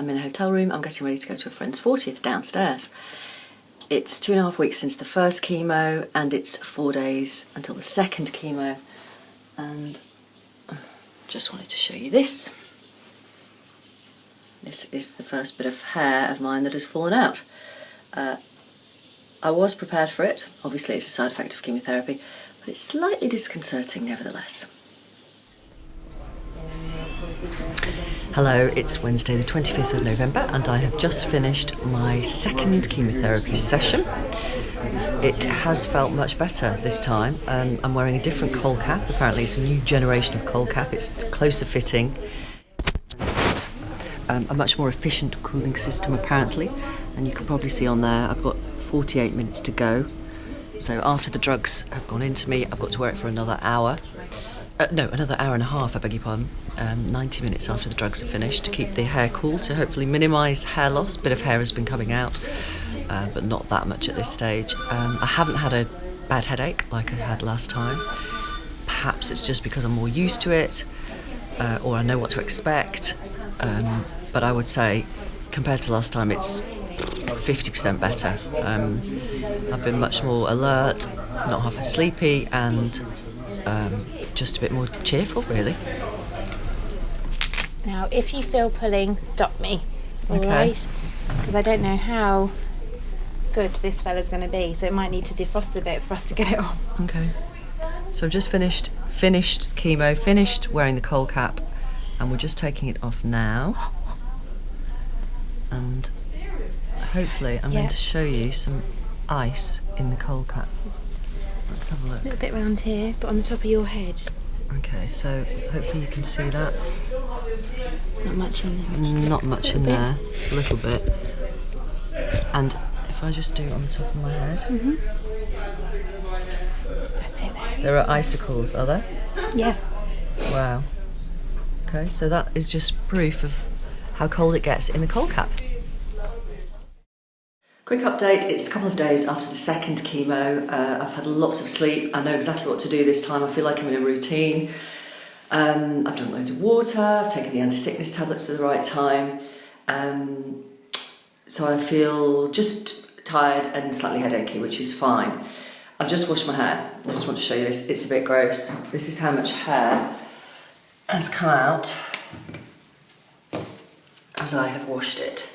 I'm in a hotel room. I'm getting ready to go to a friend's 40th downstairs. It's 2.5 weeks since the first chemo, and it's 4 days until the second chemo. And just wanted to show you this. This is the first bit of hair of mine that has fallen out. I was prepared for it. Obviously it's a side effect of chemotherapy, but it's slightly disconcerting nevertheless. Hello, it's Wednesday the 25th of November and I have just finished my second chemotherapy session. It has felt much better this time. I'm wearing a different coal cap. Apparently it's a new generation of coal cap. It's closer fitting. A much more efficient cooling system apparently, and you can probably see on there I've got 48 minutes to go. So after the drugs have gone into me, I've got to wear it for another hour. Another hour and a half, I beg your pardon. 90 minutes after the drugs are finished to keep the hair cool, to hopefully minimise hair loss. A bit of hair has been coming out, but not that much at this stage. I haven't had a bad headache like I had last time. Perhaps it's just because I'm more used to it, or I know what to expect. But I would say, compared to last time, it's 50% better. I've been much more alert, not half as sleepy, and just a bit more cheerful, really. Now, if you feel pulling, stop me, all Okay. right? Because I don't know how good this fella's going to be, so it might need to defrost a bit for us to get it off. Okay. So I've just finished chemo, finished wearing the coal cap, and we're just taking it off now. And hopefully I'm going to show you some ice in the coal cap. Let's have a look. A little bit round here, but on the top of your head. Okay, so hopefully you can see that. There's not much in there. Not much in there, a little bit. And if I just do it on the top of my head. That's it there. There are icicles, are there? Yeah. Wow. Okay, so that is just proof of how cold it gets in the coal cap. Quick update, it's a couple of days after the second chemo. I've had lots of sleep. I know exactly what to do this time. I feel like I'm in a routine. I've drunk loads of water, I've taken the anti-sickness tablets at the right time. So I feel just tired and slightly headachy, which is fine. I've just washed my hair. I just want to show you this. It's a bit gross. This is how much hair has come out as I have washed it,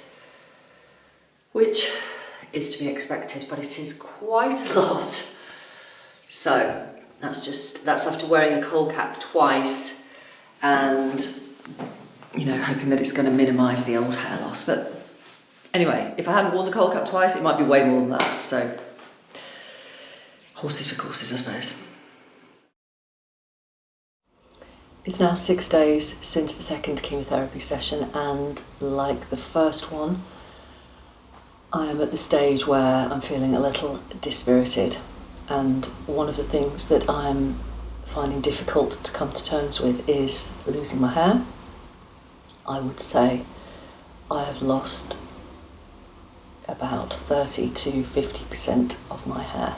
which is to be expected, but it is quite a lot. So that's after wearing the coal cap twice and, you know, hoping that it's going to minimise the old hair loss. But anyway, if I hadn't worn the coal cap twice, it might be way more than that. So horses for courses, I suppose. It's now 6 days since the second chemotherapy session, and like the first one, I am at the stage where I'm feeling a little dispirited, and one of the things that I'm finding difficult to come to terms with is losing my hair. I would say I have lost about 30 to 50% of my hair.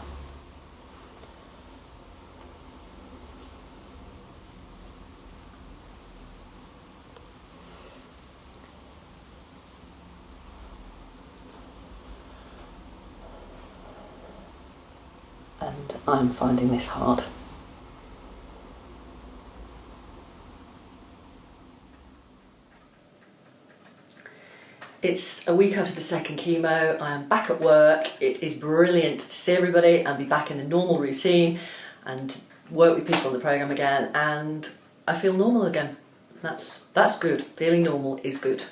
And I'm finding this hard. It's a week after the second chemo. I am back at work. It is brilliant to see everybody and be back in the normal routine and work with people on the programme again, and I feel normal again. That's good. Feeling normal is good.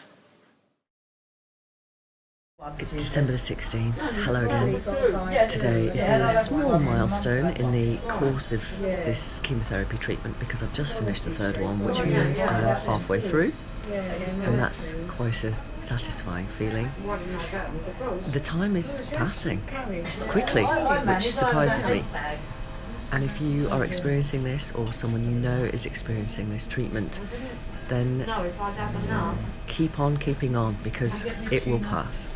It's December the 16th. Hello again. Today is a small milestone in the course of this chemotherapy treatment because I've just finished the third one, which means I am halfway through, and that's quite a satisfying feeling. The time is passing quickly, which surprises me. And if you are experiencing this, or someone you know is experiencing this treatment, then keep on keeping on, because it will pass.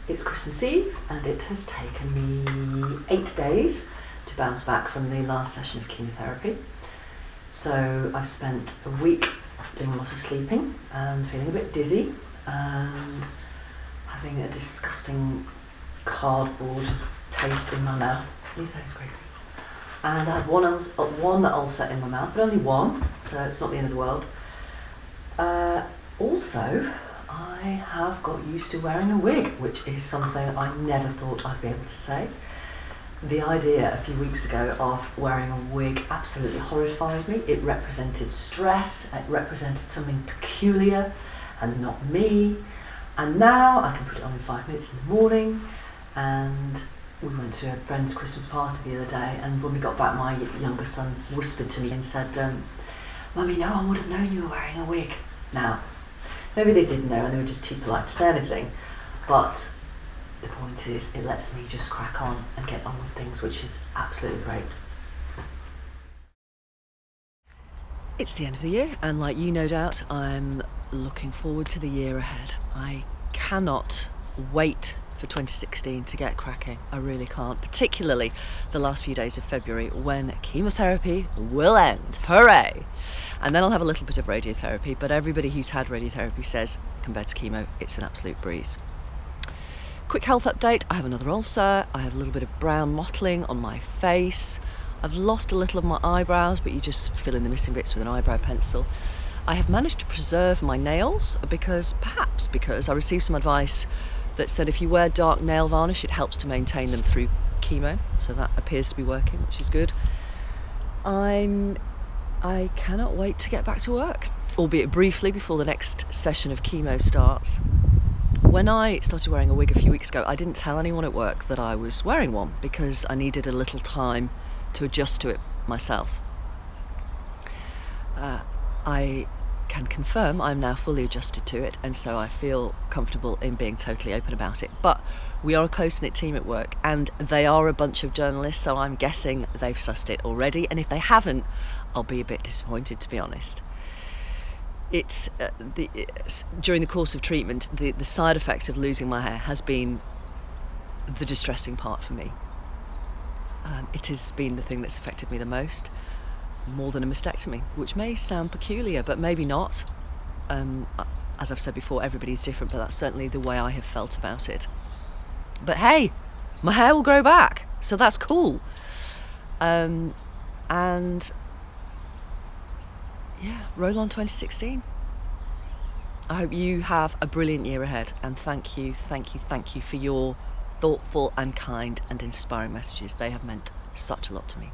It's Christmas Eve, and it has taken me 8 days to bounce back from the last session of chemotherapy. So I've spent a week doing a lot of sleeping and feeling a bit dizzy and having a disgusting cardboard taste in my mouth. Leave those, Gracie. And I had one ulcer in my mouth, but only one, so it's not the end of the world. Also, I have got used to wearing a wig, which is something I never thought I'd be able to say. The idea a few weeks ago of wearing a wig absolutely horrified me. It represented stress, it represented something peculiar and not me. And now I can put it on in 5 minutes in the morning. And we went to a friend's Christmas party the other day, and when we got back, my younger son whispered to me and said, "Mummy, no one would have known you were wearing a wig." Now, maybe they didn't know and they were just too polite to say anything, but the point is, it lets me just crack on and get on with things, which is absolutely great. It's the end of the year, and like you, no doubt, I'm looking forward to the year ahead. I cannot wait for 2016 to get cracking. I really can't, particularly the last few days of February when chemotherapy will end. Hooray! And then I'll have a little bit of radiotherapy, but everybody who's had radiotherapy says compared to chemo, it's an absolute breeze. Quick health update, I have another ulcer, I have a little bit of brown mottling on my face, I've lost a little of my eyebrows, but you just fill in the missing bits with an eyebrow pencil. I have managed to preserve my nails because I received some advice that said if you wear dark nail varnish, it helps to maintain them through chemo, so that appears to be working, which is good. I cannot wait to get back to work, albeit briefly before the next session of chemo starts. When I started wearing a wig a few weeks ago, I didn't tell anyone at work that I was wearing one because I needed a little time to adjust to it myself. I can confirm I'm now fully adjusted to it, and so I feel comfortable in being totally open about it. But we are a close-knit team at work, and they are a bunch of journalists, so I'm guessing they've sussed it already, and if they haven't, I'll be a bit disappointed, to be honest. During the course of treatment, the side effect of losing my hair has been the distressing part for me. It has been the thing that's affected me the most, more than a mastectomy, which may sound peculiar, but maybe not. As I've said before, everybody's different, but that's certainly the way I have felt about it. But hey, my hair will grow back, so that's cool. And yeah, roll on 2016. I hope you have a brilliant year ahead, and thank you for your thoughtful and kind and inspiring messages. They have meant such a lot to me.